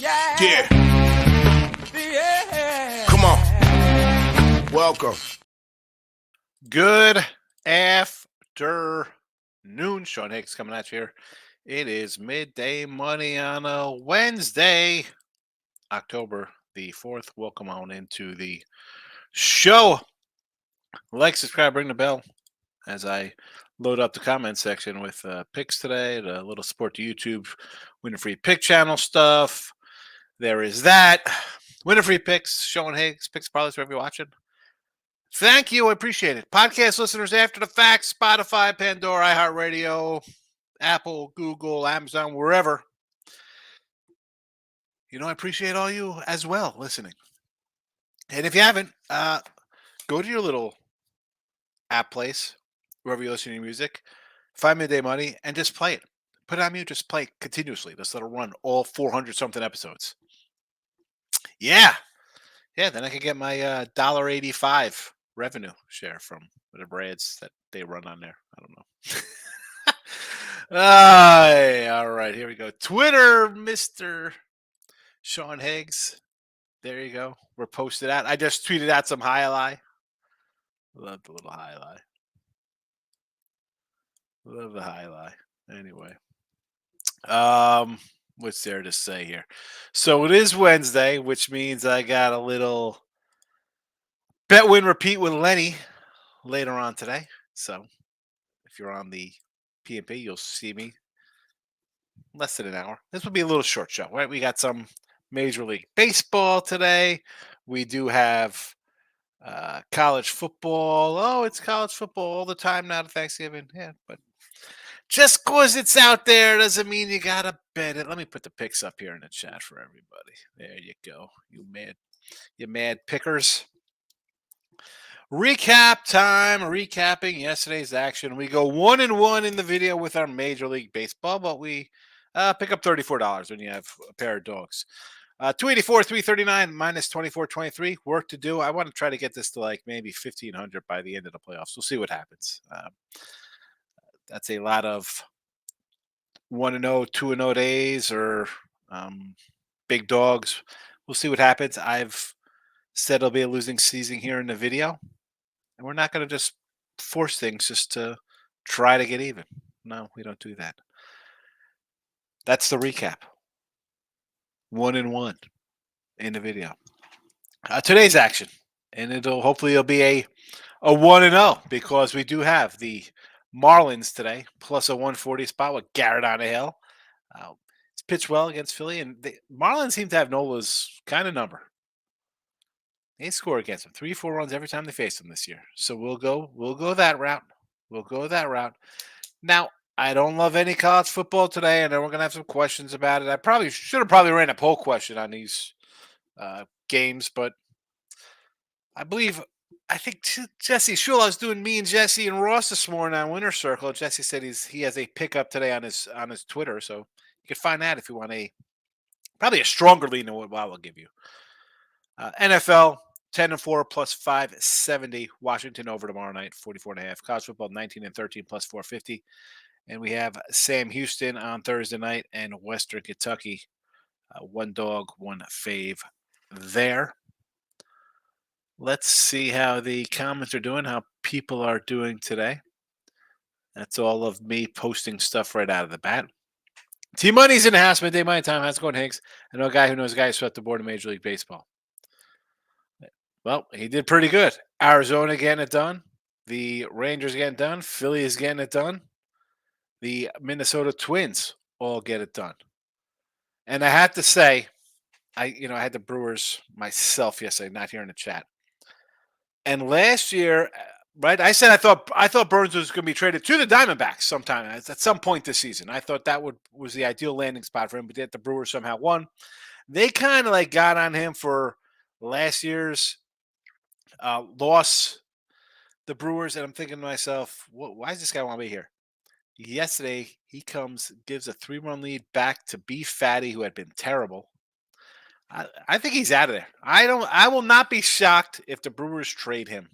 Yeah. Come on. Welcome. Good afternoon. Sean Higgs coming at you here. It is midday money on a Wednesday, October the 4th. Welcome on into the show. Like, subscribe, ring the bell as I load up the comment section with picks today, the little Sport to YouTube Winner Free Pick channel stuff. There is that. Winner Free Picks, Sean Higgs, Picks Parlays, wherever you're watching. Thank you. I appreciate it. Podcast listeners after the fact, Spotify, Pandora, iHeartRadio, Apple, Google, Amazon, wherever. I appreciate all you as well listening. And if you haven't, go to your little app place, wherever you're listening to music, find Midday Money, and just play it. Put it on mute, just play it continuously. Just let it run all 400-something episodes. Yeah, then I can get my $1.85 revenue share from whatever ads that they run on there. I don't know. All right, here we go. Twitter, Mr. Sean Higgs. There you go. We're posted out. I just tweeted out some highlight. Love the little highlight. Love the highlight. Anyway. What's there to say here? So it is Wednesday, which means I got a little bet win repeat with Lenny later on today. So if you're on the PNP, you'll see me less than an hour. This will be a little short show, right? We got some Major League Baseball today. We do have college football. Oh, it's college football all the time now to Thanksgiving. Yeah, but just because it's out there doesn't mean you got to bet it. Let me put the picks up here in the chat for everybody. There you go. You mad pickers. Recap time. Recapping yesterday's action. We go 1-1 in the video with our Major League Baseball, but we pick up $34 when you have a pair of dogs. 284, 339, minus 24, 23. Work to do. I want to try to get this to like maybe 1,500 by the end of the playoffs. We'll see what happens. That's a lot of 1-0, 2-0 days or big dogs. We'll see what happens. I've said it'll be a losing season here in the video. And we're not going to just force things just to try to get even. No, we don't do that. That's the recap. 1-1 in the video. Today's action, and hopefully it'll be a 1-0 because we do have the Marlins today plus a 140 spot with Garrett on the hill. It's pitched well against Philly, and the Marlins seem to have Nola's kind of number. They score against them 3-4 runs every time they face them this year. So we'll go that route. We'll go that route. Now, I don't love any college football today, and then we're gonna have some questions about it. I probably should have ran a poll question on these games, but I think Jesse Shula was doing me and Jesse and Ross this morning on Winner Circle. Jesse said he has a pickup today on his Twitter, so you can find that if you want probably a stronger lead than what I will give you. NFL 10-4 plus 570. Washington over tomorrow night 44.5. College football 19-13 plus 450. And we have Sam Houston on Thursday night and Western Kentucky. One dog, one fave there. Let's see how the comments are doing, how people are doing today. That's all of me posting stuff right out of the bat. T-Money's in the house. Midday Money time. How's it going, Higgs? I know a guy who knows a guy who swept the board in Major League Baseball. Well, he did pretty good. Arizona getting it done. The Rangers getting it done. Philly is getting it done. The Minnesota Twins all get it done. And I have to say, I had the Brewers myself yesterday, not here in the chat. And last year, right, I said I thought Burns was going to be traded to the Diamondbacks sometime at some point this season. I thought that was the ideal landing spot for him, but yet the Brewers somehow won. They kind of got on him for last year's loss, the Brewers, and I'm thinking to myself, why does this guy want to be here? Yesterday, he gives a 3-run lead back to Beef Fatty, who had been terrible. I think he's out of there. I will not be shocked if the Brewers trade him.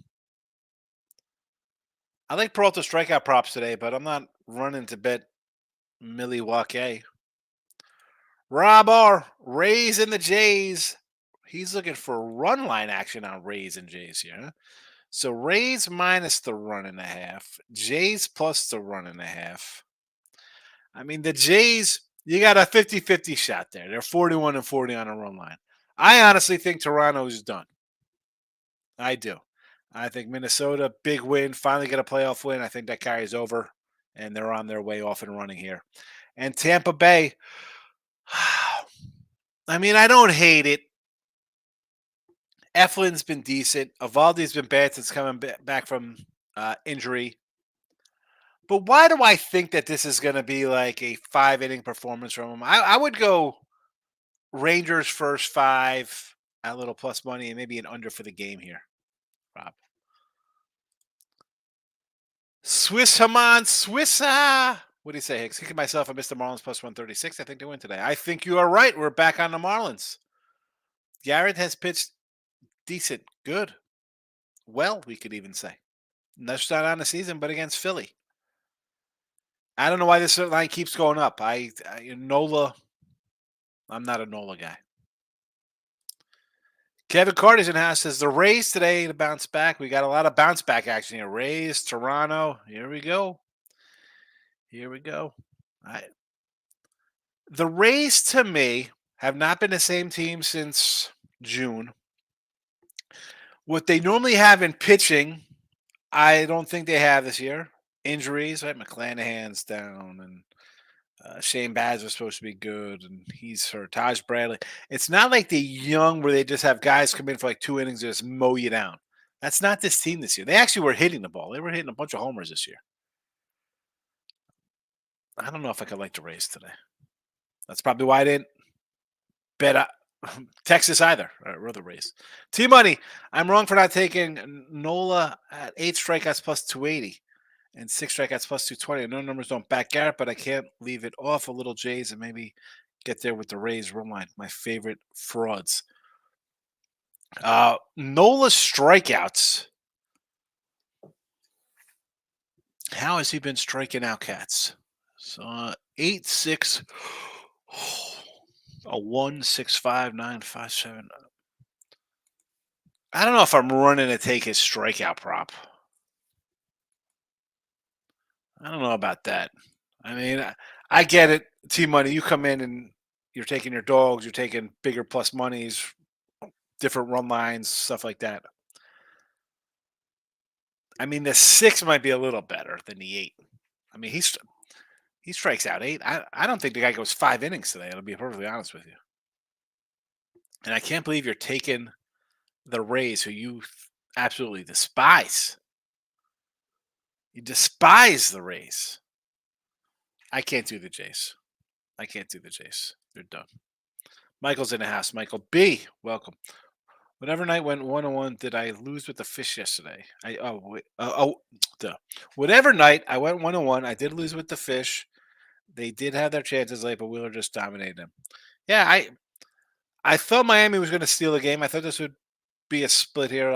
I like Peralta strikeout props today, but I'm not running to bet Milwaukee. Rob R. Rays and the Jays. He's looking for run line action on Rays and Jays here. Huh? So Rays minus the 1.5. Jays plus the 1.5. I mean, the Jays, you got a 50-50 shot there. They're 41-40 on a run line. I honestly think Toronto's done. I do. I think Minnesota, big win, finally get a playoff win. I think that carries over, and they're on their way off and running here. And Tampa Bay, I mean, I don't hate it. Eflin's been decent. Evaldi's been bad since coming back from injury. But why do I think that this is going to be like a 5 inning performance from him? I would go Rangers first 5 at a little plus money and maybe an under for the game here, Rob. Swiss Haman, Swiss. What do you say, Hicks? Kicking myself, I missed the Marlins plus 136. I think they win today. I think you are right. We're back on the Marlins. Garrett has pitched decent, good, well, we could even say. No start on the season, but against Philly. I don't know why this line keeps going up. Nola, I'm not a Nola guy. Kevin Carter's in house says the Rays today to bounce back. We got a lot of bounce back action here. Rays, Toronto. Here we go. Here we go. The Rays, to me, have not been the same team since June. What they normally have in pitching, I don't think they have this year. Injuries, right? McClanahan's down, and Shane Baz was supposed to be good, and he's hurt. Taj Bradley. It's not like the young where they just have guys come in for like 2 innings and just mow you down. That's not this team this year. They actually were hitting the ball. They were hitting a bunch of homers this year. I don't know if I could like the Rays today. That's probably why I didn't bet Texas either. Or the Rays. T-Money, I'm wrong for not taking Nola at 8 strikeouts plus 280 and 6 strikeouts plus 220. I know numbers don't back Garrett, but I can't leave it off a little Jays and maybe get there with the Rays run line. My favorite frauds. Nola strikeouts. How has he been striking out cats? So 8-6, a 1-6-5-9-5-7. I don't know if I'm running to take his strikeout prop. I don't know about that. I mean, I get it. T-Money, you come in and you're taking your dogs, you're taking bigger plus monies, different run lines, stuff like that. I mean, the 6 might be a little better than the 8. I mean, he strikes out 8. I don't think the guy goes 5 innings today. I'll be perfectly honest with you. And I can't believe you're taking the Rays, who you absolutely despise. You despise the Rays. I can't do the Jays. I can't do the Jays. They're done. Michael's in the house. Michael B, welcome. Whatever night went 1-1, did I lose with the fish yesterday? Whatever night I went 1-1, I did lose with the fish. They did have their chances late, but Wheeler just dominated them. Yeah, I thought Miami was going to steal the game. I thought this would be a split here.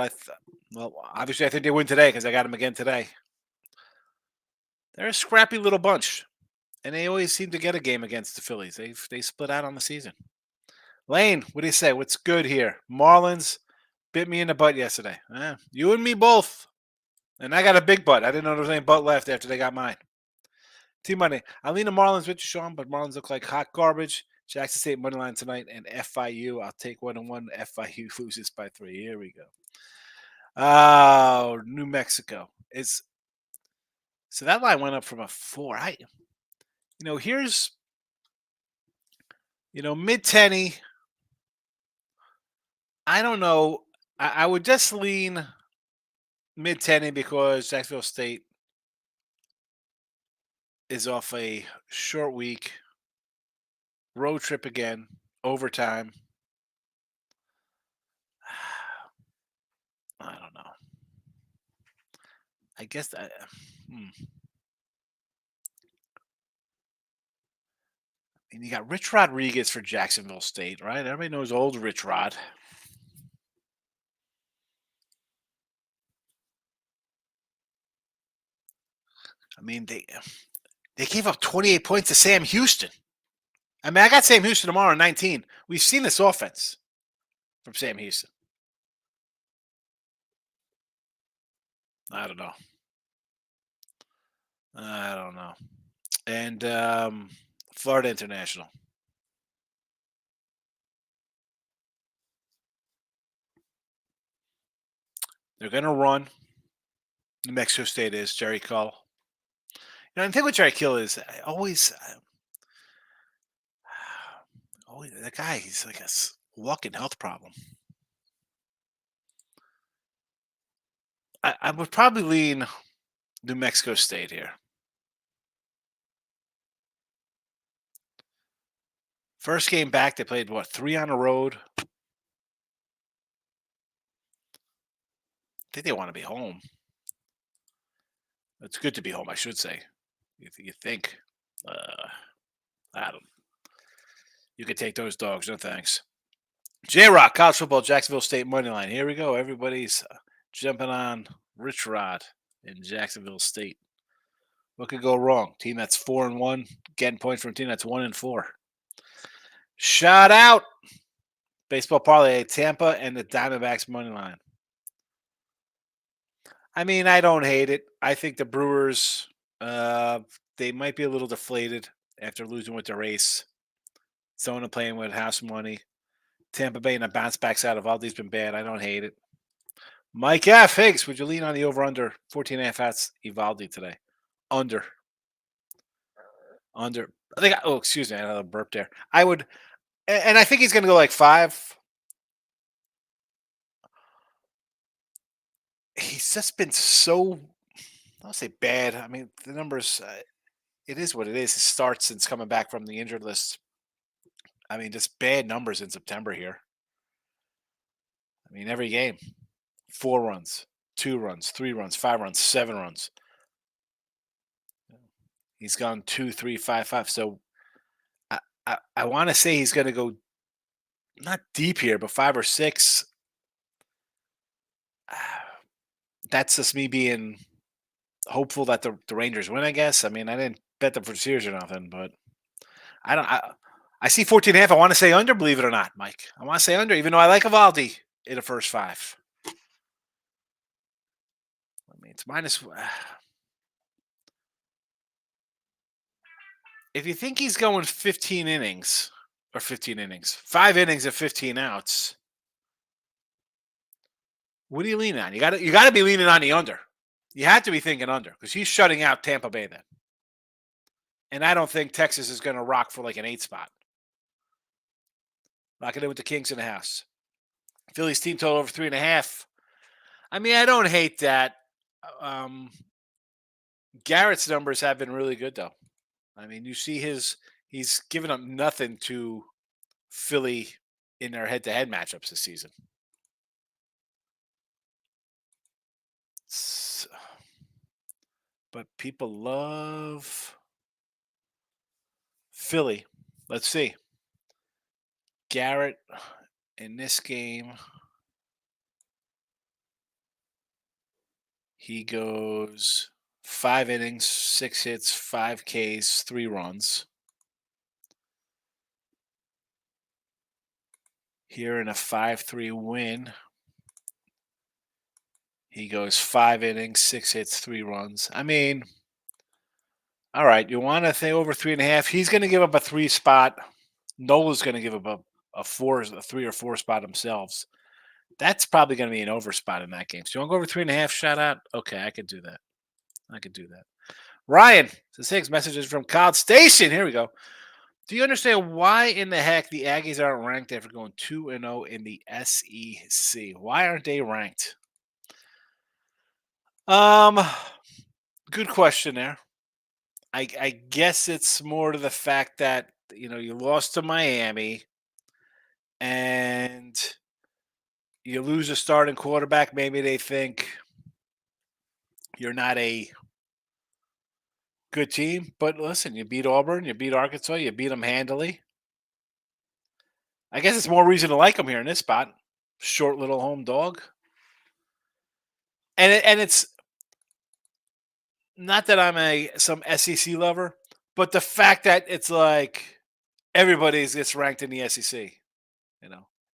Well, obviously I think they win today because I got them again today. They're a scrappy little bunch, and they always seem to get a game against the Phillies. They split out on the season. Lane, what do you say? What's good here? Marlins bit me in the butt yesterday. You and me both. And I got a big butt. I didn't know there was any butt left after they got mine. T-Money. I lean the Marlins with you, Sean, but Marlins look like hot garbage. Jackson State money line tonight and FIU. I'll take 1-1. FIU loses by 3. Here we go. Oh, New Mexico. So that line went up from a 4. Here's mid-10. I don't know. I would just lean mid-10 because Jacksonville State is off a short week. Road trip again. Overtime. I don't know. I guess that. And you got Rich Rodriguez for Jacksonville State, right? Everybody knows old Rich Rod. I mean, they gave up 28 points to Sam Houston. I mean, I got Sam Houston tomorrow at 19. We've seen this offense from Sam Houston. I don't know. I don't know. And Florida International. They're going to run. New Mexico State is Jerry Cull. You know, the thing with Jerry Kill is always that guy. He's like a walking health problem. I would probably lean New Mexico State here. First game back, they played what 3 on the road. I think they want to be home. It's good to be home, I should say. You think? I don't. You could take those dogs. No thanks. J Rock, college football, Jacksonville State money line. Here we go. Everybody's jumping on Rich Rod in Jacksonville State. What could go wrong? Team that's 4-1, getting points from a team that's 1-4. Shout out. Baseball parlay, Tampa and the Diamondbacks money line. I mean, I don't hate it. I think the Brewers, they might be a little deflated after losing with the race. Zona playing with house money. Tampa Bay and a bounce backs out of Aldi's been bad. I don't hate it. Mike F. Higgs, would you lean on the over-under 14.5 outs Evaldi today? Under. I think. Oh, excuse me. I had a burp there. I would, and I think he's going to go like 5. He's just been so, I'll say bad. I mean, the numbers, it is what it is. His starts since coming back from the injured list. I mean, just bad numbers in September here. I mean, every game, 4 runs, 2 runs, 3 runs, 5 runs, 7 runs. He's gone 2, 3, 5, 5. So I want to say he's going to go not deep here, but 5 or 6. That's just me being hopeful that the Rangers win, I guess. I mean, I didn't bet them for series or nothing, but I don't. I see 14.5. I want to say under, believe it or not, Mike. I want to say under, even though I like Evaldi in the first 5. I mean, it's minus. If you think he's going 15 innings or 15 innings, 5 innings of 15 outs, what are you leaning on? You got to be leaning on the under. You have to be thinking under because he's shutting out Tampa Bay then. And I don't think Texas is going to rock for like an 8 spot. Lock it in with the Kings in the house. Phillies team total over 3.5. I mean, I don't hate that. Garrett's numbers have been really good, though. I mean, you see he's given up nothing to Philly in their head-to-head matchups this season. But people love Philly. Let's see. Garrett in this game, he goes 5 innings, 6 hits, 5 Ks, 3 runs. Here in a 5-3 win, he goes 5 innings, 6 hits, 3 runs. I mean, all right, you want to think over 3.5. He's going to give up a 3 spot. Nola's going to give up a 3 or 4 spot themselves. That's probably going to be an over spot in that game. So you want to go over 3.5 shout out? Okay, I could do that. Ryan says Higgs messages from College Station. Here we go. Do you understand why in the heck the Aggies aren't ranked after going 2-0 in the SEC? Why aren't they ranked? Good question there. I guess it's more to the fact that you lost to Miami and you lose a starting quarterback. Maybe they think you're not a good team. But listen, you beat Auburn, you beat Arkansas, you beat them handily. I guess it's more reason to like them here in this spot. Short little home dog. And it's not that I'm some SEC lover, but the fact that it's like Everybody gets ranked in the SEC.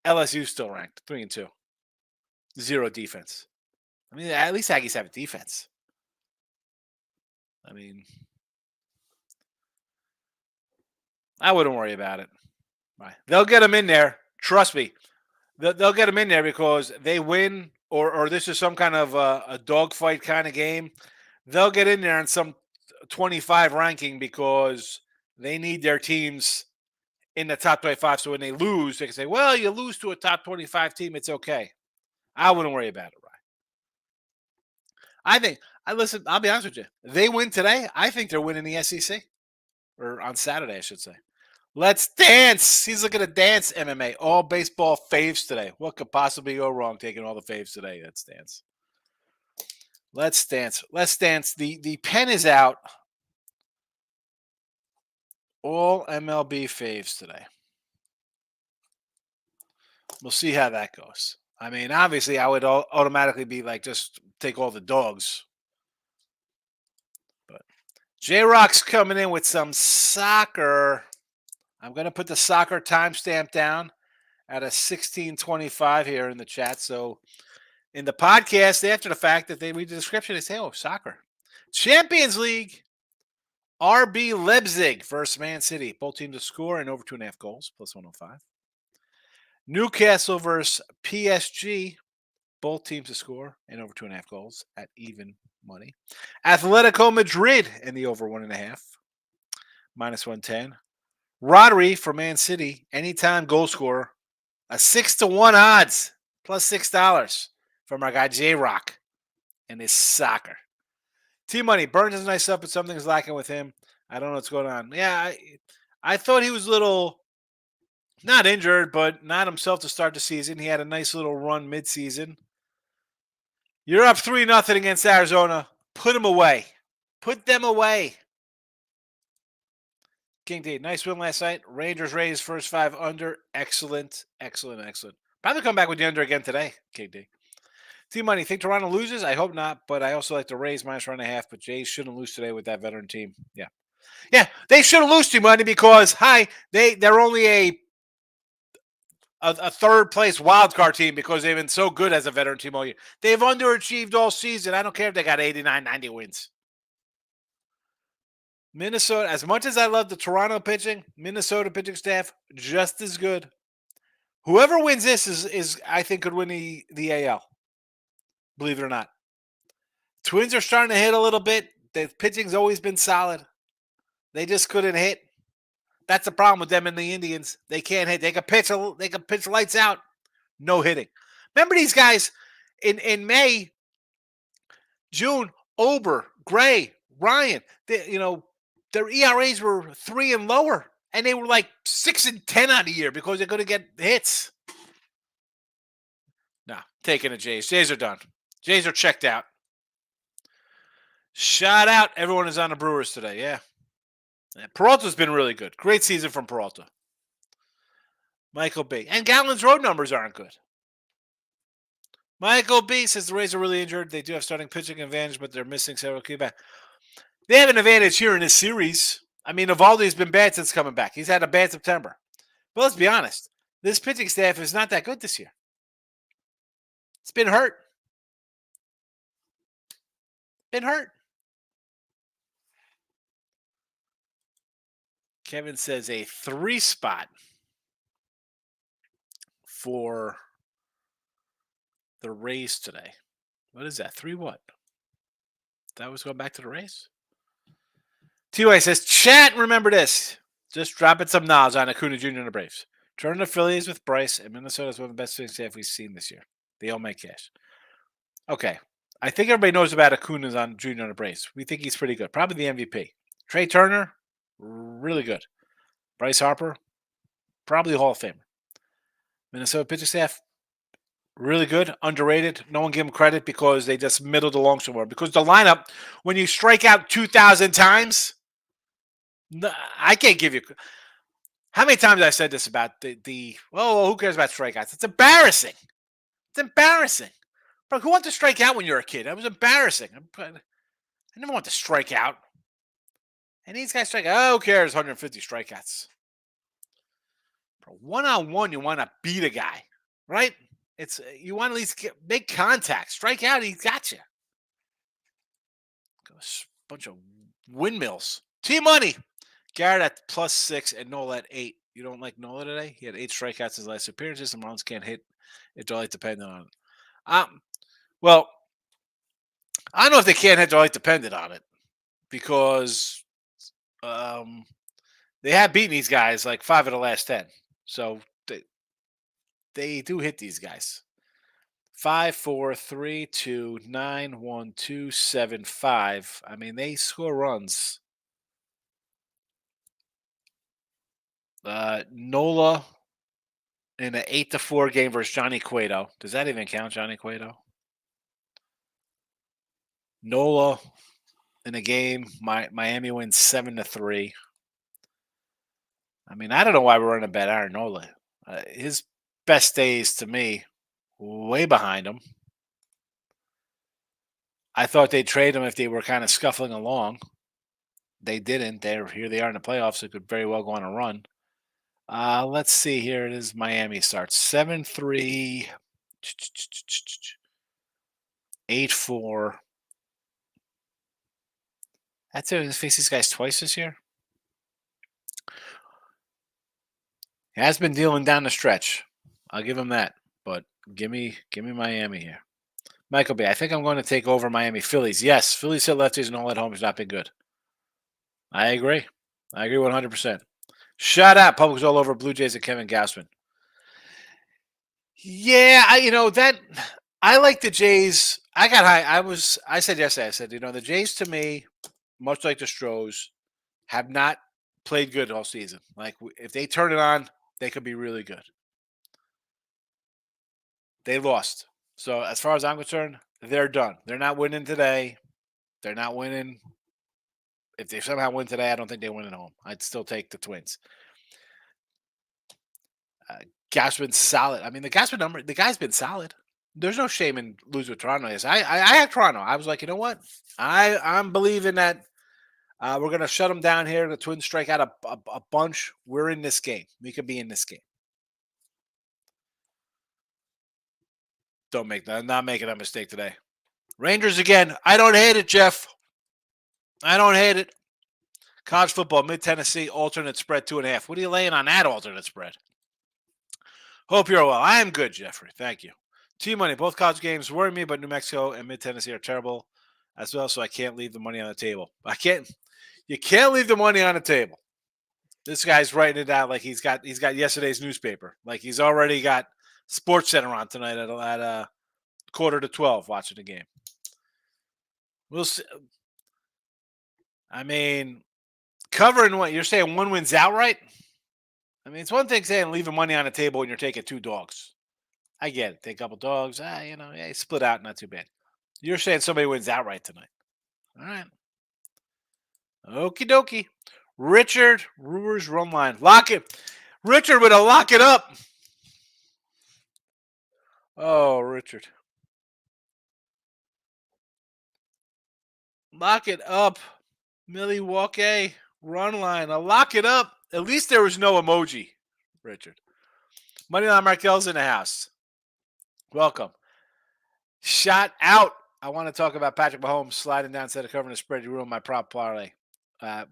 LSU still ranked 3-2, 0 defense. I mean, at least Aggies have a defense. I mean, I wouldn't worry about it. Right. They'll get them in there. Trust me. They'll get them in there because they win, or this is some kind of a dogfight kind of game. They'll get in there in some 25 ranking because they need their teams in the top 25. So when they lose, they can say, well, you lose to a top 25 team. It's okay. I wouldn't worry about it, right? Listen, I'll be honest with you. They win today. I think they're winning the SEC. Or on Saturday, I should say. Let's dance. He's looking to dance MMA. All baseball faves today. What could possibly go wrong taking all the faves today? Let's dance. Let's dance. Let's dance. The pen is out. All MLB faves today. We'll see how that goes. I mean, obviously, I would automatically be like, just take all the dogs. But J-Rock's coming in with some soccer. I'm going to put the soccer timestamp down at a 16:25 here in the chat. So in the podcast, after the fact that they read the description, they say, oh, soccer. Champions League, RB Leipzig versus Man City. Both teams to score and over 2.5 goals, plus 105. Newcastle versus PSG. Both teams to score and over 2.5 goals at even money. Atletico Madrid in the over 1.5, minus 110. Rodri for Man City, anytime goal scorer, a 6-1 odds, plus $6 from our guy J-Rock and his soccer. T-Money, Burns is nice up, but something's lacking with him. I don't know what's going on. Yeah, I thought he was a little, not injured, but not himself to start the season. He had a nice little run mid-season. You're up 3-0 against Arizona. Put them away. Put them away. King D, nice win last night. Rangers raised first 5 under. Excellent, excellent, excellent. Probably come back with the under again today, King D. T-Money, think Toronto loses? I hope not, but I also like to raise minus 1.5, but Jays shouldn't lose today with that veteran team. Yeah. Yeah, they shouldn't lose T-Money because, they're only a third place wild card team because they've been so good as a veteran team all year. They've underachieved all season. I don't care if they got 89, 90 wins. Minnesota, as much as I love the Toronto pitching, Minnesota pitching staff, just as good. Whoever wins this is I think could win the AL. Believe it or not. Twins are starting to hit a little bit. The pitching's always been solid. They just couldn't hit. That's the problem with them and the Indians. They can't hit. They can pitch lights out. No hitting. Remember these guys in May, June, Ober, Gray, Ryan, their ERAs were 3 and lower, and they were like 6 and 10 on the year because they're going to get hits. No, taking the Jays. Jays are done. Jays are checked out. Shout out. Everyone is on the Brewers today. Yeah. Peralta's been really good. Great season from Peralta. Michael B. And Gatlin's road numbers aren't good. Michael B. says the Rays are really injured. They do have starting pitching advantage, but they're missing several key back. They have an advantage here in this series. I mean, Evaldi's been bad since coming back. He's had a bad September. But let's be honest. This pitching staff is not that good this year. It's been hurt. Kevin says a 3 spot for the Rays today. What is that? 3 what? That was going back to the Rays? T.Y. says, chat, remember this. Just dropping some knowledge on Acuna Jr. and the Braves. Turn the Phillies with Bryce, and Minnesota's one of the best pitching staff we've seen this year. They all make cash. Okay. I think everybody knows about Acuna's on Jr. and the Braves. We think he's pretty good. Probably the MVP. Trey Turner, really good. Bryce Harper, probably a Hall of Famer. Minnesota pitching staff, really good, underrated. No one give them credit because they just middled along somewhere. Because the lineup, when you strike out 2,000 times, I can't give you. How many times I said this about who cares about strikeouts? It's embarrassing. It's embarrassing. Bro, who wants to strike out when you're a kid? That was embarrassing. I never want to strike out. And these guys strike out. Oh, who cares? 150 strikeouts. 1-on-1, you want to beat a guy, right? It's you want to at least make contact, strike out. He got you. Bunch of windmills. T-Money. Garrett at +6 and Nola at 8. You don't like Nola today? He had 8 strikeouts his last appearances. The Marlins can't hit if they're like dependent on it. Well, I don't know if they can't hit. They're like dependent on it because they have beaten these guys like 5 of the last 10. So they do hit these guys. 5, 4, 3, 2, 9, 1, 2, 7, 5. I mean, they score runs. Nola in an 8-4 game versus Johnny Cueto. Does that even count, Johnny Cueto? Nola in a game, Miami wins 7-3. I mean, I don't know why we're running a bet Aaron Nola. His best days to me, way behind him. I thought they'd trade him if they were kind of scuffling along. They didn't. Here they are in the playoffs. It could very well go on a run. Let's see. Here it is. Miami starts 7-3, 8-4. That's it. He's faced these guys twice this year. He has been dealing down the stretch. I'll give him that. But give me Miami here. Michael B. I think I'm going to take over Miami Phillies. Yes, Phillies hit lefties and all at home has not been good. I agree. 100%. Shout out Public's all over Blue Jays and Kevin Gausman. Yeah, I like the Jays. I got high. I said yesterday. I said, the Jays to me, much like the Stros, have not played good all season. Like if they turn it on, they could be really good. They lost. So as far as I'm concerned, they're done. They're not winning today. They're not winning. If they somehow win today, I don't think they win at home. I'd still take the Twins. Gausman's solid. I mean, the guy's been solid. There's no shame in losing with Toronto. I had Toronto. I was like, you know what? I'm believing that we're going to shut them down here. The Twins strike out a bunch. We're in this game. We could be in this game. Not making that mistake today. Rangers again. I don't hate it, Jeff. I don't hate it. College football, Mid-Tennessee, alternate spread 2.5. What are you laying on that alternate spread? Hope you're well. I am good, Jeffrey. Thank you. T-Money, both college games worry me, but New Mexico and Mid-Tennessee are terrible as well, so I can't leave the money on the table. You can't leave the money on the table. This guy's writing it out like he's got yesterday's newspaper. Like he's already got Sports Center on tonight at 11:45 watching the game. We'll see. I mean, covering what you're saying, one wins outright. I mean, it's one thing saying leaving money on the table when you're taking 2 dogs. I get it. Take a couple dogs. Split out, not too bad. You're saying somebody wins outright tonight. All right. Okie dokie. Richard, Brewers run line. Lock it. Richard with a lock it up. Oh, Richard. Lock it up. Milwaukee run line. I'll lock it up. At least there was no emoji, Richard. Moneyline Markel's in the house. Welcome. Shot out. I want to talk about Patrick Mahomes sliding down instead of covering the spread. You ruined my prop parlay.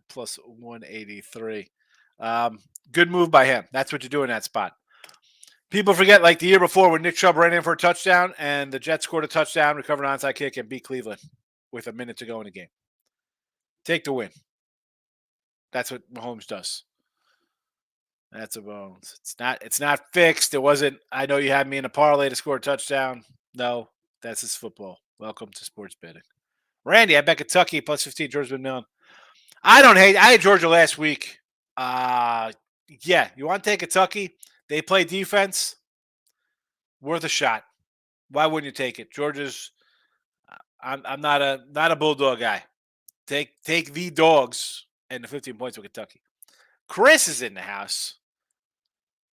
Plus 183. Good move by him. That's what you do in that spot. People forget, like the year before when Nick Chubb ran in for a touchdown and the Jets scored a touchdown, recovered an onside kick, and beat Cleveland with a minute to go in the game. Take the win. That's what Mahomes does. That's a bones. It's not fixed. It wasn't. I know you had me in a parlay to score a touchdown. No, that's his football. Welcome to sports betting. Randy, I bet Kentucky plus 15. Georgia McMillan. I don't hate. I had Georgia last week. Yeah, you want to take Kentucky? They play defense. Worth a shot. Why wouldn't you take it? Georgia's. I'm not a Bulldog guy. Take the dogs and the 15 points with Kentucky. Chris is in the house.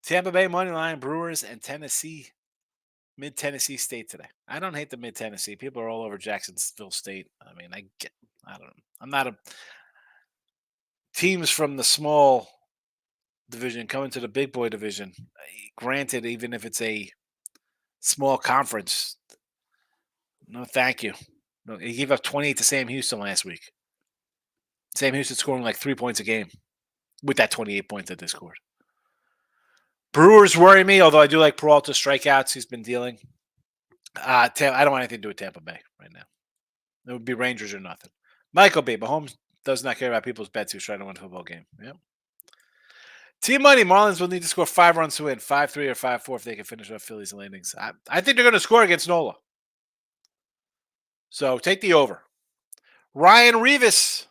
Tampa Bay money line, Brewers and Tennessee, Mid-Tennessee State today. I don't hate the Mid-Tennessee. People are all over Jacksonville State. I mean, I don't know. I'm not a teams from the small division, coming to the big boy division. Granted, even if it's a small conference, no, thank you. No, he gave up 28 to Sam Houston last week. Sam Houston scoring like 3 points a game with that 28 points that they scored. Brewers worry me, although I do like Peralta's strikeouts he's been dealing. I don't want anything to do with Tampa Bay right now. It would be Rangers or nothing. Michael B. Mahomes does not care about people's bets. He was trying to win a football game. Yep. Team Money, Marlins will need to score 5 runs to win, 5-3 or 5-4 if they can finish off Phillies and landings. I think they're going to score against Nola. So take the over. Ryan Revis,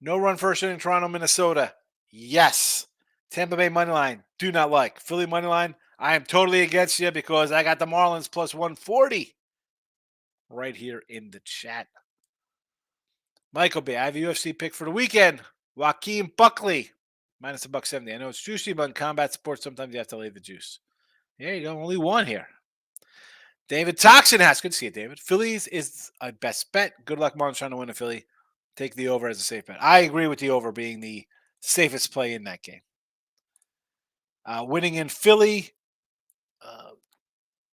no run first inning, Toronto, Minnesota. Yes. Tampa Bay money line, do not like. Philly money line, I am totally against you because I got the Marlins plus 140 right here in the chat. Michael B, I have a UFC pick for the weekend. Joaquin Buckley, minus $1.70. I know it's juicy, but in combat sports, sometimes you have to lay the juice. There you go. Only one here. David Toxin has. Good to see you, David. Phillies is a best bet. Good luck, Marlins trying to win a Philly. Take the over as a safe bet. I agree with the over being the safest play in that game. Winning in Philly,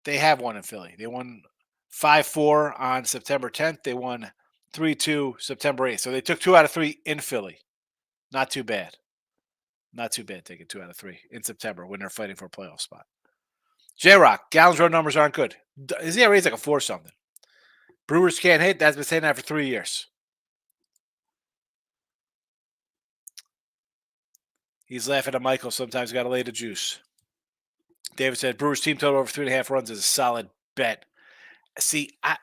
they have won in Philly. They won 5-4 on September 10th. They won 3-2 September 8th. So they took 2 out of 3 in Philly. Not too bad. Not too bad taking 2 out of 3 in September when they're fighting for a playoff spot. J-Rock, Gallons Road numbers aren't good. His ERA is like a 4 something. Brewers can't hit. That's been saying that for 3 years. He's laughing at Michael. Sometimes got to lay the juice. David said Brewers team total over 3.5 runs is a solid bet. See, I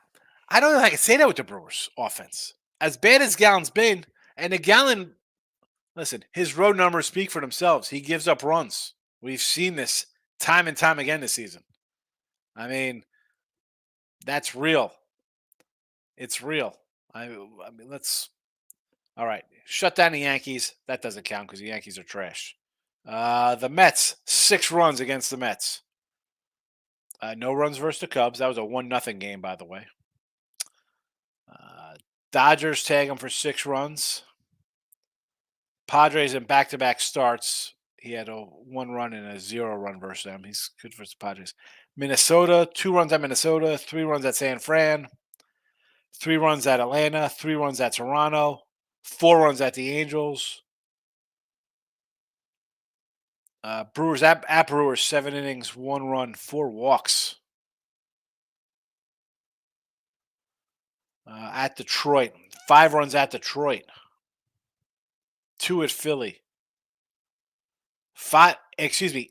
don't know if I can say that with the Brewers offense. As bad as Gallen's been, and the Gallen, listen, his road numbers speak for themselves. He gives up runs. We've seen this time and time again this season. I mean, that's real. It's real. I mean, let's. All right, shut down the Yankees. That doesn't count because the Yankees are trash. The Mets, 6 runs against the Mets. No runs versus the Cubs. That was a 1-0 game, by the way. Dodgers tag him for 6 runs. Padres in back-to-back starts. He had a 1 run and a 0 run versus them. He's good for the Padres. Minnesota, 2 runs at Minnesota, 3 runs at San Fran, 3 runs at Atlanta, 3 runs at Toronto, 4 runs at the Angels. Brewers at Brewers, 7 innings, 1 run, 4 walks. At Detroit, 5 runs at Detroit, 2 at Philly,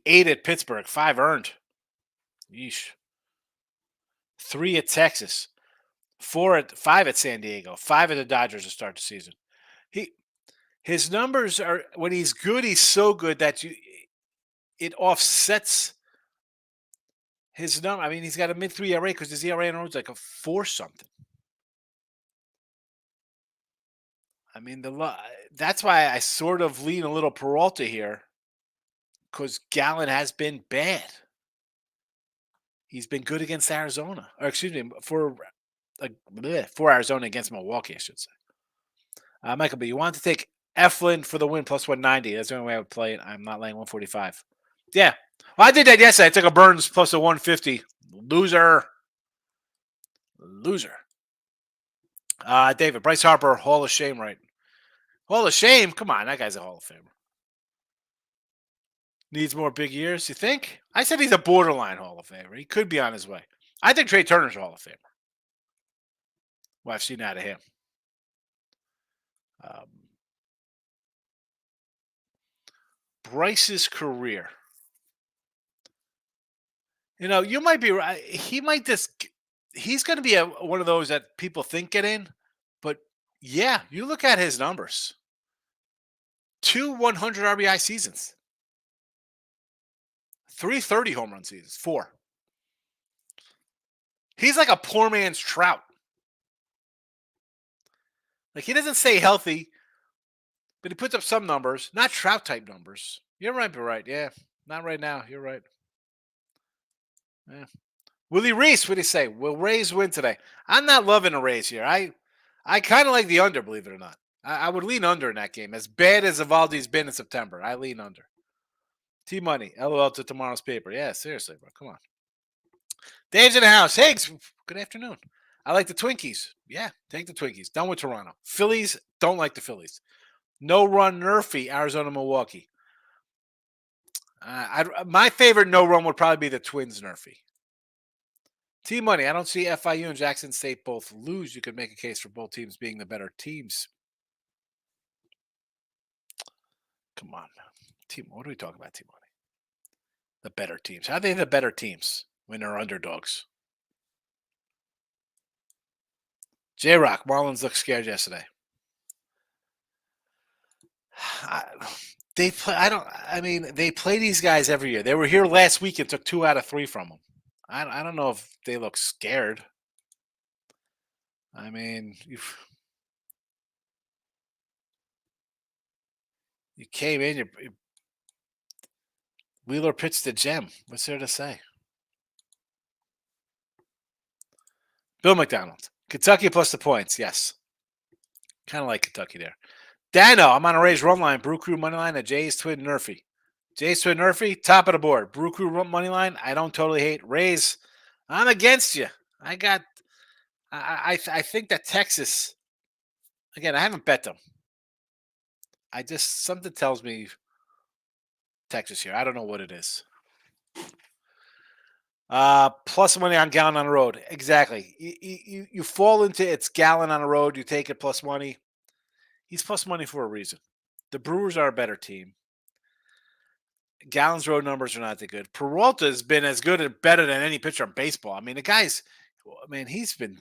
8 at Pittsburgh, 5 earned. Yeesh. 3 at Texas, 5 at San Diego, 5 at the Dodgers to start the season. His numbers are, when he's good, he's so good that it offsets his number. I mean, he's got a mid-3 ERA because his ERA on the road is like a 4 something. I mean, that's why I sort of lean a little Peralta here, because Gallen has been bad. He's been good against Arizona, or excuse me, for Arizona against Milwaukee, I should say. Michael B, you want to take Eflin for the win plus 190. That's the only way I would play it. I'm not laying 145. Yeah. Well, I did that yesterday. I took a Burns plus a 150. Loser. David, Bryce Harper, Hall of Shame, right? Hall of Shame? Come on, that guy's a Hall of Famer. Needs more big years, you think? I said he's a borderline Hall of Famer. He could be on his way. I think Trey Turner's a Hall of Famer. Well, I've seen out of him. Bryce's career. You know, you might be right. He might just. He's going to be one of those that people think get in, but yeah, you look at his numbers. 2 100 RBI seasons, 330 home run seasons, 4. He's like a poor man's Trout. Like, he doesn't stay healthy, but he puts up some numbers, not Trout type numbers. You're right, but right. Yeah, not right now. You're right. Yeah. Willie Reese, what do you say? Will Rays win today? I'm not loving the Rays here. I kind of like the under, believe it or not. I would lean under in that game. As bad as Evaldi's been in September, I lean under. T Money. LOL to tomorrow's paper. Yeah, seriously, bro. Come on. Dave's in the house. Higgs. Good afternoon. I like the Twinkies. Yeah, take the Twinkies. Done with Toronto. Phillies. Don't like the Phillies. No run Nerfy. Arizona, Milwaukee. My favorite no run would probably be the Twins Nerfy. T Money. I don't see FIU and Jackson State both lose. You could make a case for both teams being the better teams. Come on. Team. What are we talking about, T Money? The better teams. How are they the better teams when they're underdogs? J Rock. Marlins looked scared yesterday. They play. I don't. I mean, they play these guys every year. They were here last week and took 2 out of 3 from them. I don't know if they look scared. I mean, you came in. Wheeler pitched the gem. What's there to say? Bill McDonald. Kentucky plus the points. Yes. Kind of like Kentucky there. Dano, I'm on a Rays run line. Brew Crew money line. A Jays Twin Nerfy. Jays Twin Nerfy, top of the board. Brew Crew money line. I don't totally hate. Rays, I'm against you. I think that Texas, again, I haven't bet them. Something tells me Texas here. I don't know what it is. Plus money on Gallon on the road. Exactly. You fall into it's Gallon on the road. You take it plus money. He's plus money for a reason. The Brewers are a better team. Gallon's road numbers are not that good. Peralta has been as good and better than any pitcher in baseball. I mean, he's been.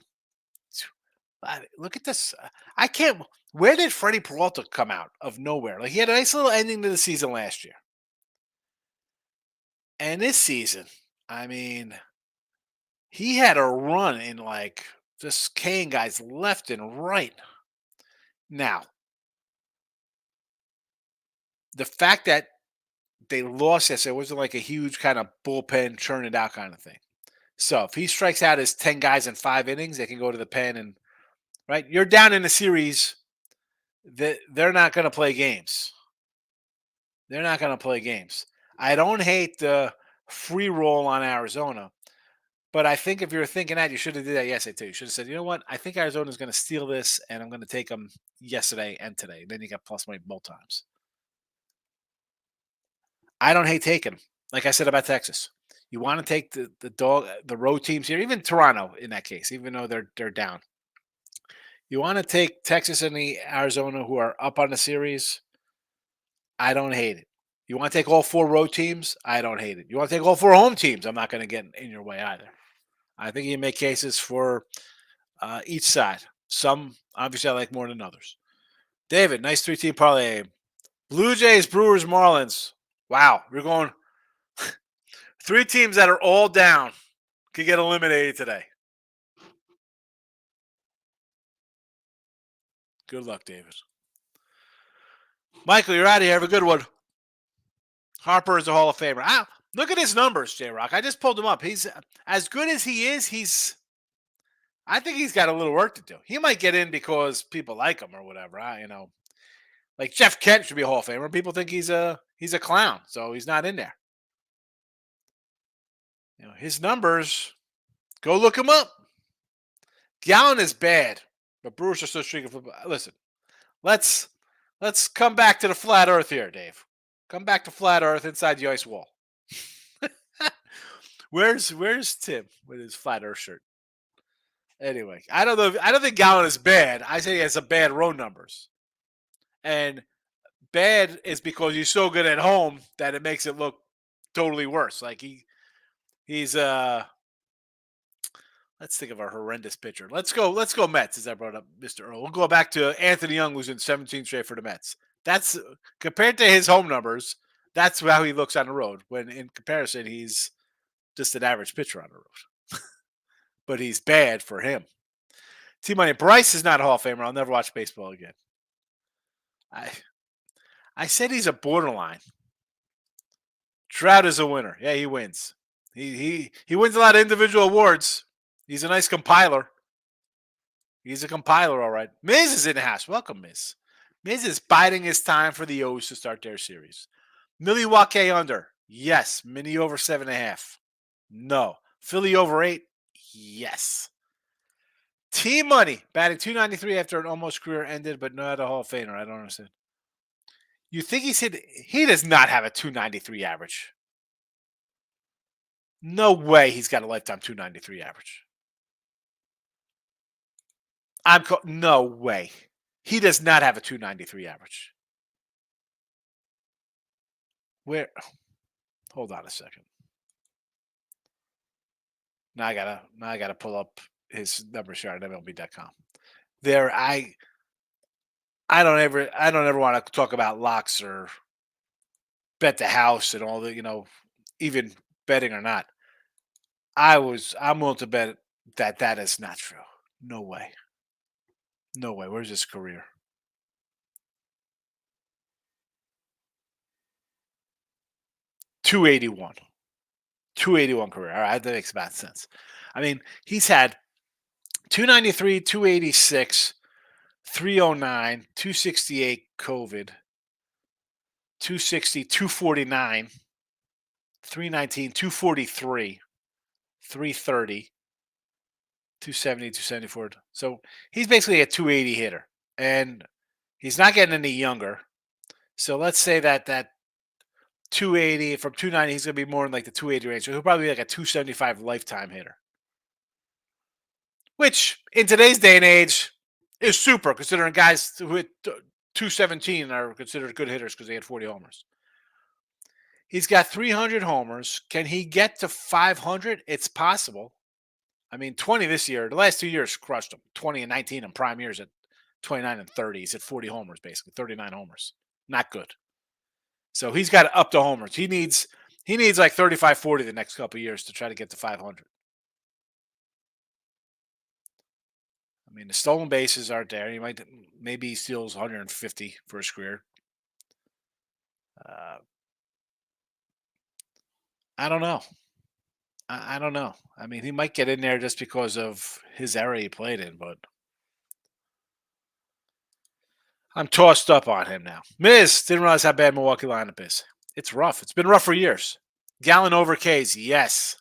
Look at this. I can't. Where did Freddie Peralta come out of nowhere? Like he had a nice little ending to the season last year. And this season, I mean, he had a run in like just Kane guys left and right. Now, the fact that they lost yesterday wasn't like a huge kind of bullpen churn it out kind of thing. So if he strikes out his 10 guys in 5 innings, they can go to the pen and right. You're down in a series that they're not going to play games. They're not going to play games. I don't hate the free roll on Arizona, but I think if you're thinking that, you should have did that yesterday too. You should have said, you know what? I think Arizona's going to steal this, and I'm going to take them yesterday and today. Then you got plus money both times. I don't hate taking them. Like I said about Texas, you want to take the road teams here, even Toronto in that case, even though they're down. You want to take Texas and the Arizona who are up on the series. I don't hate it. You want to take all 4 road teams? I don't hate it. You want to take all 4 home teams? I'm not going to get in your way either. I think you make cases for each side. Some, obviously, I like more than others. David, nice 3-team parlay. Blue Jays, Brewers, Marlins. Wow, we're going 3 teams that are all down could get eliminated today. Good luck, David. Michael, you're out of here. Have a good one. Harper is a Hall of Famer. Look at his numbers, J-Rock. I just pulled him up. He's as good as he is. I think he's got a little work to do. He might get in because people like him or whatever. Like Jeff Kent should be a Hall of Famer. People think he's a clown, so he's not in there. His numbers. Go look him up. Gallon is bad, but Brewers are still streaking football. Listen, let's come back to the flat Earth here, Dave. Come back to flat Earth inside the ice wall. Where's Tim with his flat Earth shirt? Anyway, I don't know. I don't think Gallon is bad. I say he has some bad road numbers, and bad is because he's so good at home that it makes it look totally worse. Like he's Let's think of a horrendous pitcher. Let's go Mets, as I brought up Mr. Earl. We'll go back to Anthony Young, who's in 17 straight for the Mets. That's compared to his home numbers, that's how he looks on the road. When in comparison, he's just an average pitcher on the road. But he's bad for him. T-Money, Bryce is not a Hall of Famer. I'll never watch baseball again. I said he's a borderline. Trout is a winner. Yeah, he wins. He wins a lot of individual awards. He's a nice compiler. He's a compiler, all right. Miz is in the house. Welcome, Miz. Miz is biding his time for the O's to start their series. Milwaukee under. Yes. Mini over 7.5. No. Philly over 8. Yes. Team money batting 293 after an almost career ended, but not a Hall of Famer. I don't understand. You think he does not have a 293 average? No way he's got a lifetime 293 average. No way. He does not have a 293 average. Where? Hold on a second. Now I gotta pull up his numbers here at MLB.com. There, I don't ever want to talk about locks or bet the house and all the even betting or not. I'm willing to bet that that is not true. No way. No way. Where's his career? 281. 281 career. All right, that makes about sense. I mean, he's had 293, 286, 309, 268 COVID, 260, 249, 319, 243, 330, 270, 274. So he's basically a 280 hitter. And he's not getting any younger. So let's say that 280 from 290, he's going to be more in like the 280 range. So he'll probably be like a 275 lifetime hitter, which in today's day and age is super considering guys who hit 217 are considered good hitters because they had 40 homers. He's got 300 homers. Can he get to 500? It's possible. I mean, 20 this year. The last 2 years crushed him. 20 and 19 in prime years at 29 and 30. He's at 40 homers, basically 39 homers. Not good. So he's got to up the homers. He needs like 35, 40 the next couple of years to try to get to 500. I mean, the stolen bases aren't there. Maybe he steals 150 for his career. Uh, I don't know. I don't know. I mean, he might get in there just because of his era he played in, but I'm tossed up on him now. Miz didn't realize how bad Milwaukee lineup is. It's rough. It's been rough for years. Gallon over K's, yes.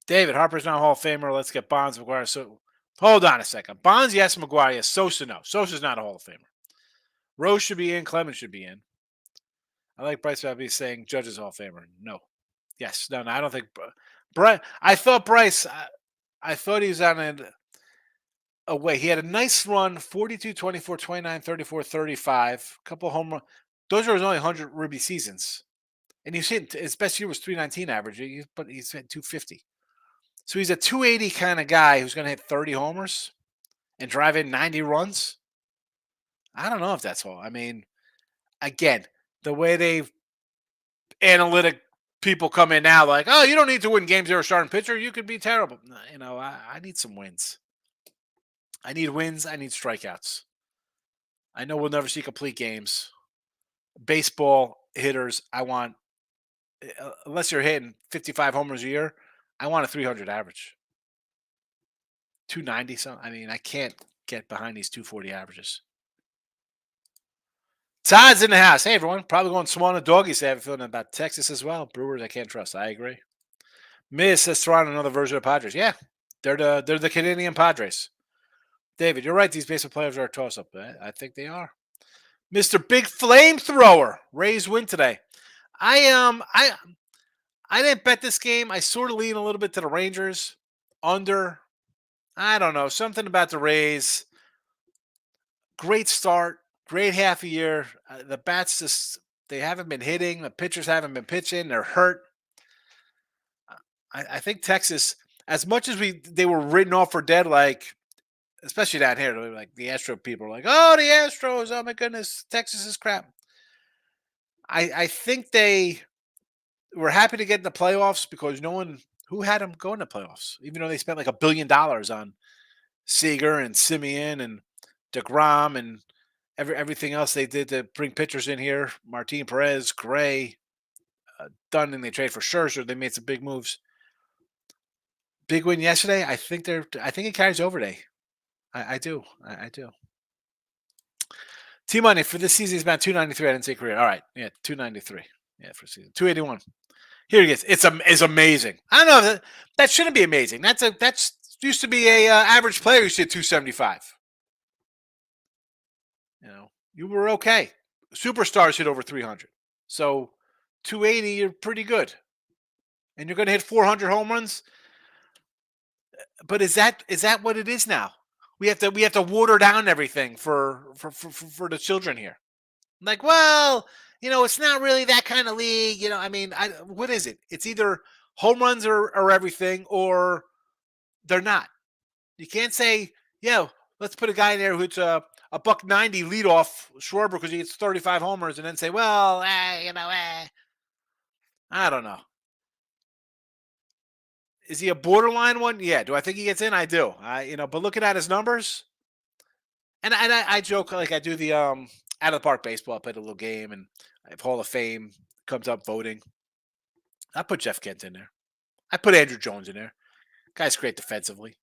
David Harper's not a Hall of Famer. Let's get Bonds, McGuire. So hold on a second. Bonds, yes. McGuire, yes. Sosa, no. Sosa's not a Hall of Famer. Rose should be in. Clemens should be in. I like Bryce Bobby saying Judge is Hall of Famer. No. Yes. No. I don't think. Bryce. I thought Bryce. I thought he was on a way. He had a nice run 42, 24, 29, 34, 35. A couple home runs. Those are his only 100 Ruby seasons. And he's hitting, his best year was 319 average, but he's hit 250. So he's a 280 kind of guy who's going to hit 30 homers and drive in 90 runs. I don't know if that's all. I mean, again, the way they've analytic people come in now, like, oh, you don't need to win games. You're a starting pitcher. You could be terrible. I need some wins. I need wins. I need strikeouts. I know we'll never see complete games. Baseball hitters, I want, unless you're hitting 55 homers a year, I want a 300 average. 290 something. I mean, I can't get behind these 240 averages. Todd's in the house. Hey, everyone. Probably going Swan and Doggies. I have a feeling about Texas as well. Brewers, I can't trust. I agree. Miz says Toronto, another version of Padres. Yeah, they're the Canadian Padres. David, you're right. These baseball players are a toss-up. I think they are. Mr. Big Flamethrower. Rays win today. I didn't bet this game. I sort of lean a little bit to the Rangers. Under. I don't know. Something about the Rays. Great start. Great half a year. The bats they haven't been hitting. The pitchers haven't been pitching. They're hurt. I think Texas, as much as they were written off for dead, like especially down here, like the Astro people are like, oh, the Astros, oh my goodness, Texas is crap. I think they were happy to get in the playoffs because no one who had them go in the playoffs, even though they spent like $1 billion on Seager and Simeon and DeGrom and everything else they did to bring pitchers in here. Martin Perez, Gray, Dunn, and they trade for Scherzer. They made some big moves. Big win yesterday. I think it carries over today. I do. I do. T-Money for this season is about 293. I didn't say career. All right. Yeah, 293. Yeah, for season. 281. Here he is. It's amazing. I don't know. That shouldn't be amazing. That's used to be a average player who hit 275. You were okay. Superstars hit over 300. So 280, you're pretty good, and you're going to hit 400 home runs. But is that what it is now? We have to water down everything for the children here. Like, well, it's not really that kind of league. I mean, what is it? It's either home runs or everything, or they're not. You can't say, let's put a guy in there who's a buck 90 leadoff Schwarber because he gets 35 homers, and then say, well, I don't know. Is he a borderline one? Yeah. Do I think he gets in? I do. But looking at his numbers, and I joke like I do the out of the park baseball. I played a little game, and if Hall of Fame comes up voting, I put Jeff Kent in there. I put Andrew Jones in there. Guy's great defensively.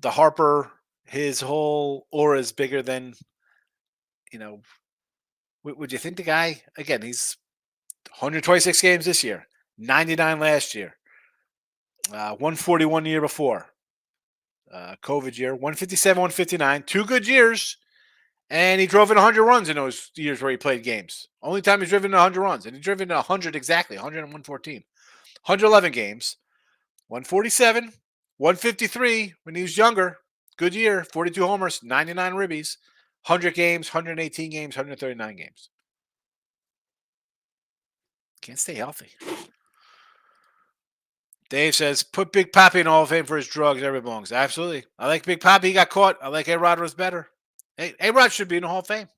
The Harper, his whole aura is bigger than, you know, would you think the guy, again, he's 126 games this year, 99 last year, 141 the year before, COVID year, 157, 159, 2 good years, and he drove in 100 runs in those years where he played games. Only time he's driven in 100 runs, and he driven 100 exactly, 100 and 114. 111 games, 147, 153 when he was younger. Good year, 42 homers, 99 ribbies, 100 games, 118 games, 139 games. Can't stay healthy. Dave says, put Big Papi in the Hall of Fame for his drugs. Everybody belongs. Absolutely. I like Big Papi. He got caught. I like A-Rod was better. A-Rod should be in the Hall of Fame.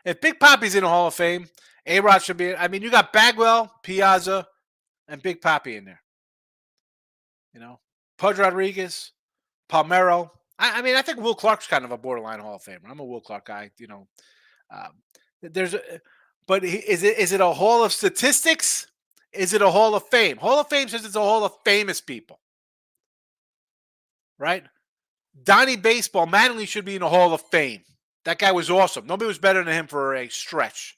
If Big Papi's in the Hall of Fame, A-Rod should be. I mean, you got Bagwell, Piazza, and Big Papi in there. Pudge Rodriguez, Palmero. I mean, I think Will Clark's kind of a borderline Hall of Famer. I'm a Will Clark guy. But is it a Hall of Statistics? Is it a Hall of Fame? Hall of Fame says it's a Hall of famous people, right? Donnie Baseball, Mattingly should be in the Hall of Fame. That guy was awesome. Nobody was better than him for a stretch.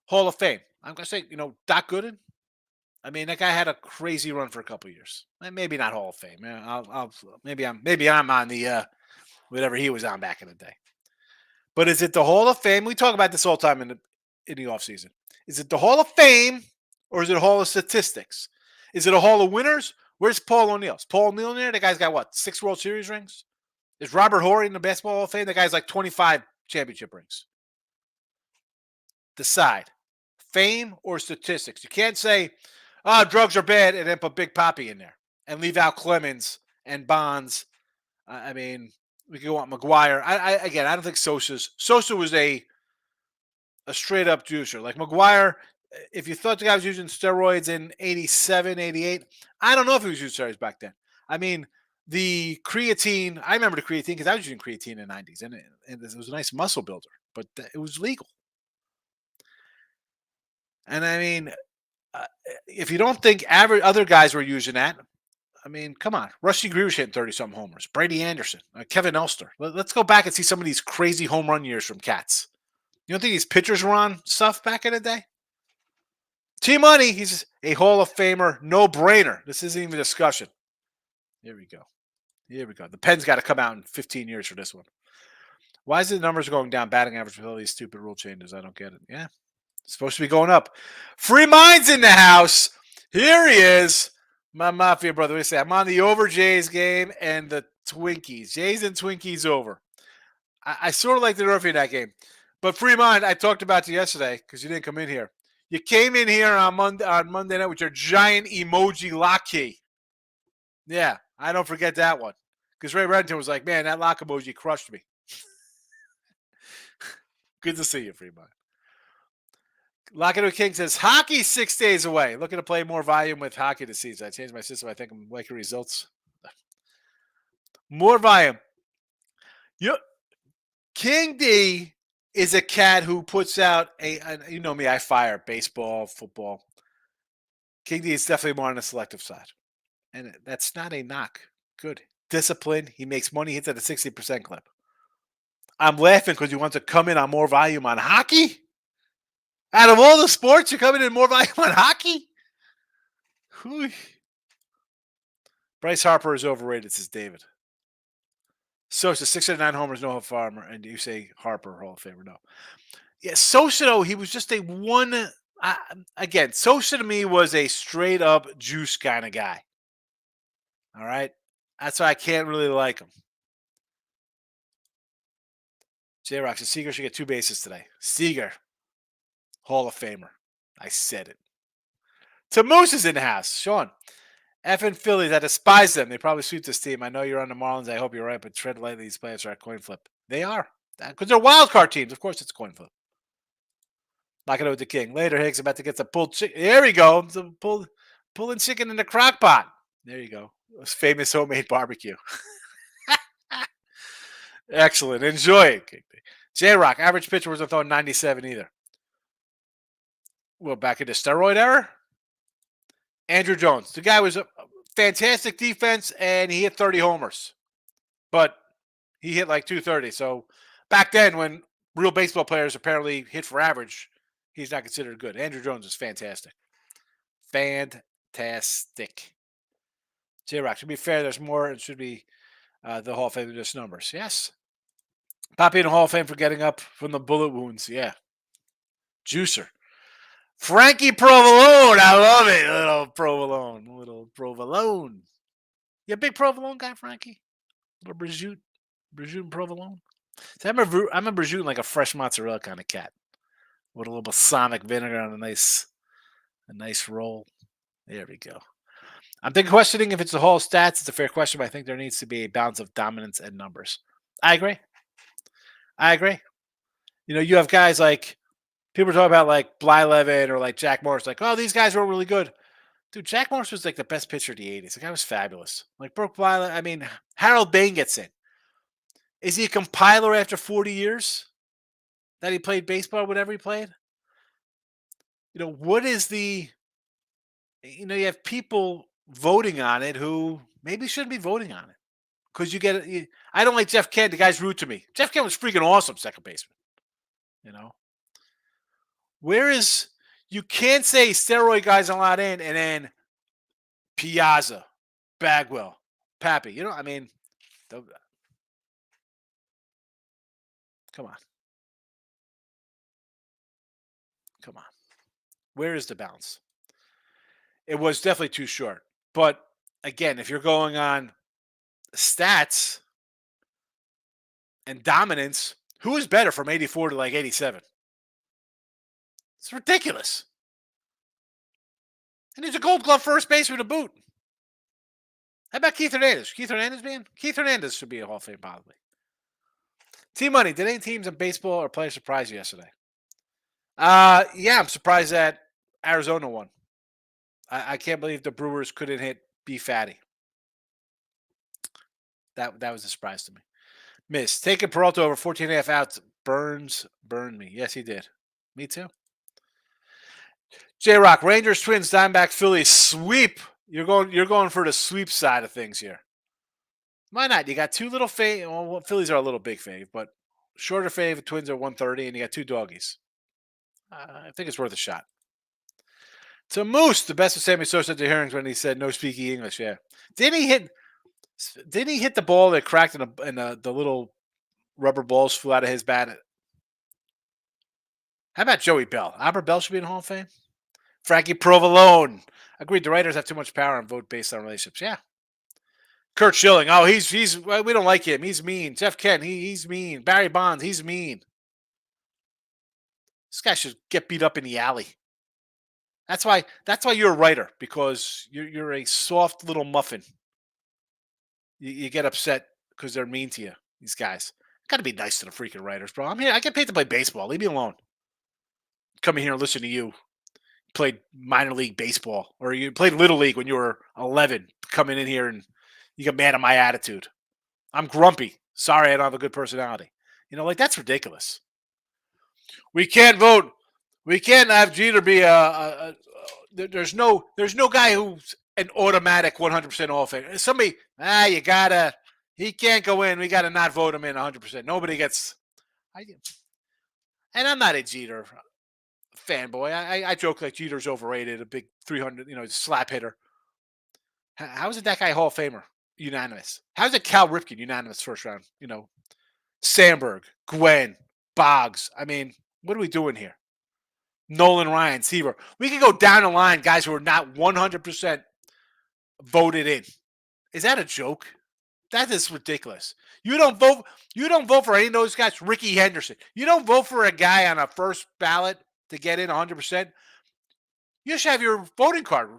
Hall of Fame. I'm gonna say, Doc Gooden. I mean, that guy had a crazy run for a couple of years. Maybe not Hall of Fame. Maybe I'm on the whatever he was on back in the day. But is it the Hall of Fame? We talk about this all the time in the offseason. Is it the Hall of Fame or is it a Hall of Statistics? Is it a Hall of Winners? Where's Paul O'Neill? Is Paul O'Neill in there? The guy's got what? 6 World Series rings? Is Robert Horry in the Basketball Hall of Fame? The guy's like 25 championship rings. Decide. Fame or statistics? You can't say, drugs are bad, and then put Big Papi in there and leave out Clemens and Bonds. I mean, we could go on McGuire. I don't think Sosa was a straight up juicer. Like McGuire, if you thought the guy was using steroids in 87, 88, I don't know if he was using steroids back then. I mean, the creatine, I remember the creatine because I was using creatine in the 90s, and it was a nice muscle builder, but it was legal. And I mean, if you don't think other guys were using that, I mean, come on. Rusty Greer's hitting 30-something homers. Brady Anderson, Kevin Elster. Let's go back and see some of these crazy home run years from Cats. You don't think these pitchers were on stuff back in the day? T-Money, he's a Hall of Famer, no-brainer. This isn't even a discussion. Here we go. The pen's got to come out in 15 years for this one. Why is the numbers going down, batting average with all these stupid rule changes? I don't get it. Yeah, it's supposed to be going up. Free Minds in the house. Here he is. My Mafia brother. We say I'm on the over Jays game and the Twinkies. Jays and Twinkies over. I sort of like the Murphy in that game. But Free Mind, I talked about you yesterday because you didn't come in here. You came in here on Monday night with your giant emoji lock key. Yeah, I don't forget that one. Because Ray Reddington was like, man, that lock emoji crushed me. Good to see you, Free Mind. Lockett King says, hockey 6 days away. Looking to play more volume with hockey this season. I changed my system. I think I'm liking results. More volume. King D is a cat who puts out you know me, I fire baseball, football. King D is definitely more on the selective side. And that's not a knock. Good. Discipline. He makes money. Hits at a 60% clip. I'm laughing because you want to come in on more volume on hockey? Out of all the sports, you're coming in more valuable on hockey? Whew. Bryce Harper is overrated, says David. Sosa, 609 homers, no farmer. And you say Harper, Hall of Famer. No. Yeah, Sosa, though, he was just a one. Again, Sosa to me was a straight up juice kind of guy. All right. That's why I can't really like him. J Rock says Seager should get 2 bases today. Seager, Hall of Famer. I said it. Moose is in the house. Sean, effing Phillies. I despise them. They probably sweep this team. I know you're on the Marlins. I hope you're right, but tread lightly. These players are a coin flip. They are. Because they're wild card teams. Of course it's a coin flip. Knocking it with the king. Later, Higgs about to get the pulled chicken. There we go. Pulling chicken in the crock pot. There you go. Famous homemade barbecue. Excellent. Enjoy it. J-Rock, average pitcher wasn't throwing 97 either. Well, back into steroid era? Andrew Jones. The guy was a fantastic defense, and he hit 30 homers. But he hit like 230. So back then, when real baseball players apparently hit for average, he's not considered good. Andrew Jones is fantastic. Fantastic. J-Rock, to be fair, there's more. It should be the Hall of Fame than just numbers. Yes. Poppy in the Hall of Fame for getting up from the bullet wounds. Yeah. Juicer. Frankie Provolone. I love it. Little Provolone. You a big Provolone guy, Frankie? Little Brigitte Provolone. See, I remember Brigitte like a fresh mozzarella kind of cat. With a little balsamic vinegar on a nice roll. There we go. I'm thinking questioning if it's the whole stats. It's a fair question, but I think there needs to be a balance of dominance and numbers. I agree. You know, you have guys like people are talking about like Blyleven or like Jack Morris, like, oh, these guys were really good. Dude, Jack Morris was like the best pitcher of the 80s. The guy was fabulous. Like Brooke Blyleven, I mean, Harold Bain gets in. Is he a compiler after 40 years that he played baseball, whatever he played? You know, what is the, you know, you have people voting on it who maybe shouldn't be voting on it. Because I don't like Jeff Kent. The guy's rude to me. Jeff Kent was freaking awesome, second baseman. You know? You can't say steroid guys are allowed in and then Piazza, Bagwell, Pappy. You know, I mean, come on. Where is the balance? It was definitely too short. But again, if you're going on stats and dominance, who is better from 84 to like 87? It's ridiculous. And he's a Gold Glove first baseman to boot. How about Keith Hernandez? Keith Hernandez should be a Hall of Fame probably. T-Money, did any teams in baseball or players surprise you yesterday? Yeah, I'm surprised that Arizona won. I can't believe the Brewers couldn't hit B Fatty. That was a surprise to me. Miss, taking Peralta over 14.5 outs. Burns burned me. Yes, he did. Me too. J-Rock, Rangers, Twins, Diamondback, Phillies, sweep. You're going for the sweep side of things here. Why not? You got two little fave. Well, Phillies are a little big fave, but shorter fave. Twins are 130, and you got two doggies. I think it's worth a shot. To Moose, the best of Sammy Sosa at the hearings when he said no speaking English. Yeah, didn't he hit the ball that cracked and the little rubber balls flew out of his bat? How about Joey Bell? Albert Bell should be in the Hall of Fame. Frankie Provolone. Agreed. The writers have too much power and vote based on relationships. Yeah. Kurt Schilling. Oh, he's we don't like him. He's mean. Jeff Kent. He's mean. Barry Bonds. He's mean. This guy should get beat up in the alley. That's why you're a writer, because you're a soft little muffin. You get upset because they're mean to you. These guys got to be nice to the freaking writers, bro. I'm here. I get paid to play baseball. Leave me alone. Come in here and listen to you. Played minor league baseball, or you played little league when you were 11. Coming in here and you get mad at my attitude. I'm grumpy. Sorry, I don't have a good personality. You know, like that's ridiculous. We can't vote. We can't have Jeter be there's no guy who's an automatic 100% Hall of Fame. Somebody, he can't go in. We got to not vote him in 100%. Nobody gets, and I'm not a Jeter. fanboy. I joke like Jeter's overrated, a big 300, slap hitter. How is it that guy Hall of Famer unanimous? How is it Cal Ripken unanimous first round? Sandberg, Gwen, Boggs. I mean, what are we doing here? Nolan Ryan, Seaver. We can go down the line, guys who are not 100% voted in. Is that a joke? That is ridiculous. You don't vote. You don't vote for any of those guys. Ricky Henderson. You don't vote for a guy on a first ballot to get in 100%. You should have your voting card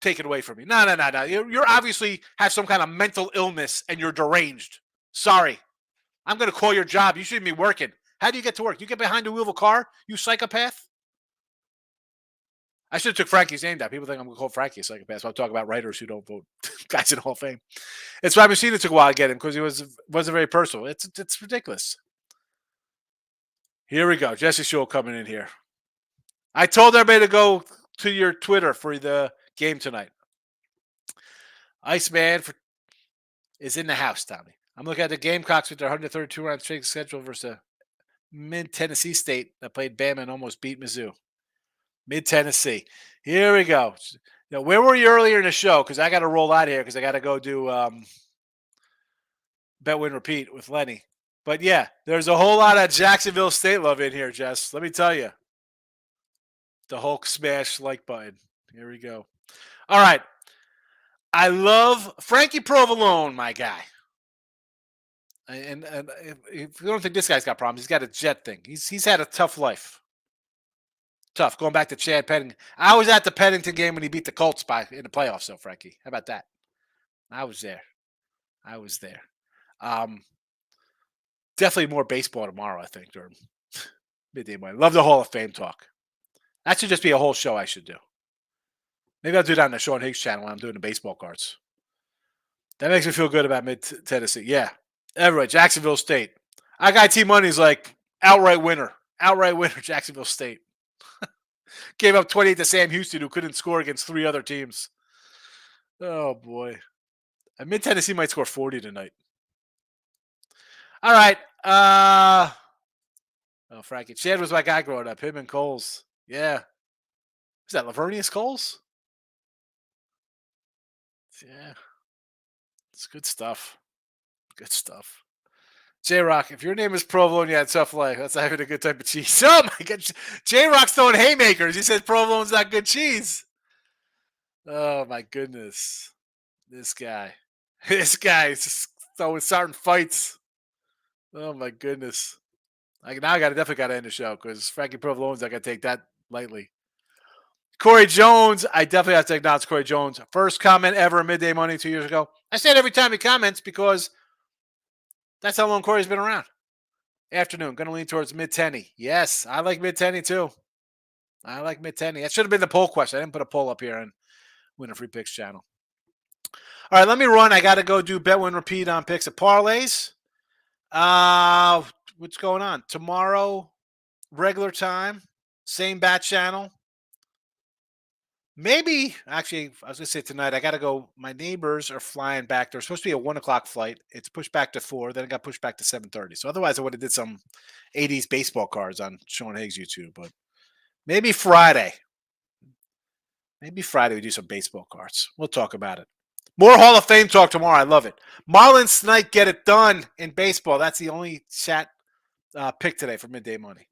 taken away from you. No. You're obviously have some kind of mental illness and you're deranged. Sorry. I'm going to call your job. You shouldn't be working. How do you get to work? You get behind the wheel of a car? You psychopath? I should have took Frankie's name down. People think I'm going to call Frankie a psychopath. So I'm talking about writers who don't vote. Guys in the Hall of Fame. It's why Machina took a while to get him because he wasn't very personal. It's ridiculous. Here we go. Jesse Shule coming in here. I told everybody to go to your Twitter for the game tonight. Iceman is in the house, Tommy. I'm looking at the Gamecocks with their 132 round strength schedule versus mid-Tennessee State that played Bama and almost beat Mizzou. Mid-Tennessee. Here we go. Now, where were you earlier in the show? Because I got to roll out of here because I got to go do Bet Win Repeat with Lenny. But yeah, there's a whole lot of Jacksonville State love in here, Jess. Let me tell you. The Hulk smash like button. Here we go. All right. I love Frankie Provolone, my guy. And if you don't think this guy's got problems, he's got a jet thing. He's had a tough life. Tough. Going back to Chad Pennington. I was at the Pennington game when he beat the Colts in the playoffs, though, Frankie. How about that? I was there. Definitely more baseball tomorrow, I think, during midday morning. Love the Hall of Fame talk. That should just be a whole show I should do. Maybe I'll do that on the Sean Higgs channel when I'm doing the baseball cards. That makes me feel good about mid-Tennessee. Yeah. Everybody, Jacksonville State. I got T-Money's like outright winner. Outright winner, Jacksonville State. Gave up 28 to Sam Houston, who couldn't score against 3 other teams. Oh, boy. And mid-Tennessee might score 40 tonight. All right. Frankie. Chad was my guy growing up. Him and Coles. Yeah. Is that Lavernius Coles? Yeah. It's good stuff. Good stuff. J-Rock, if your name is Provolone, you had tough life. That's not even a good type of cheese. Oh, my God. J-Rock's throwing haymakers. He says Provolone's not good cheese. Oh, my goodness. This guy. This guy is starting fights. Oh, my goodness. Now I definitely got to end the show because Frankie Provolone's not going to take that lightly. Corey Jones, I definitely have to acknowledge Corey Jones. First comment ever in Midday Money 2 years ago. I say it every time he comments because that's how long Corey's been around. Afternoon, going to lean towards mid-Tenny. Yes, I like mid-Tenny too. I like mid-Tenny. That should have been the poll question. I didn't put a poll up here on Winner Free Picks channel. All right, let me run. I got to go do Bet Win Repeat on picks and parlays. What's going on? Tomorrow, regular time, same bat channel. Maybe, actually, I was going to say tonight, I got to go. My neighbors are flying back. There's supposed to be a 1 o'clock flight. It's pushed back to 4. Then it got pushed back to 7:30. So otherwise, I would have did some 80s baseball cards on Sean Higgs YouTube. But maybe Friday. Maybe Friday we do some baseball cards. We'll talk about it. More Hall of Fame talk tomorrow. I love it. Marlins tonight, get it done in baseball. That's the only chat pick today for Midday Money.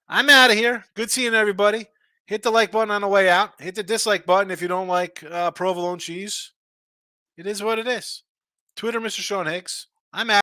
I'm out of here. Good seeing everybody. Hit the like button on the way out. Hit the dislike button if you don't like provolone cheese. It is what it is. Twitter, Mr. Sean Higgs. I'm out.